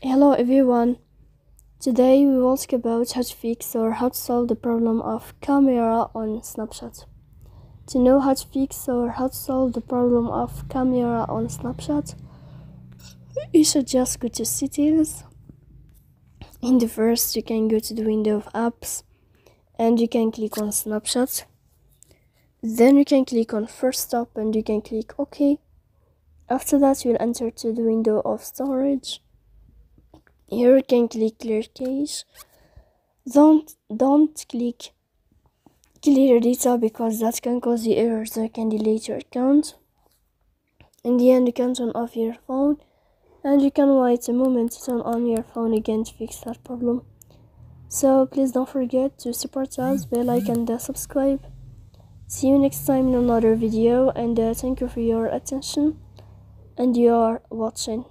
Hello everyone. Today we will talk about how to fix or how to solve the problem of camera on Snapchat. To know how to fix or how to solve the problem of camera on Snapchat, you should just go to settings. In the first, you can go to the window of apps and you can click on Snapchat. Then you can click on first stop and you can click OK. After that, you will enter to the window of storage. Here you can click clear cache. Don't click clear data because that can cause the errors that can delete your account. In the end, you can turn off your phone and you can wait a moment to turn on your phone again to fix that problem. So please don't forget to support us by like and subscribe. See you next time in another video, and thank you for your attention and your watching.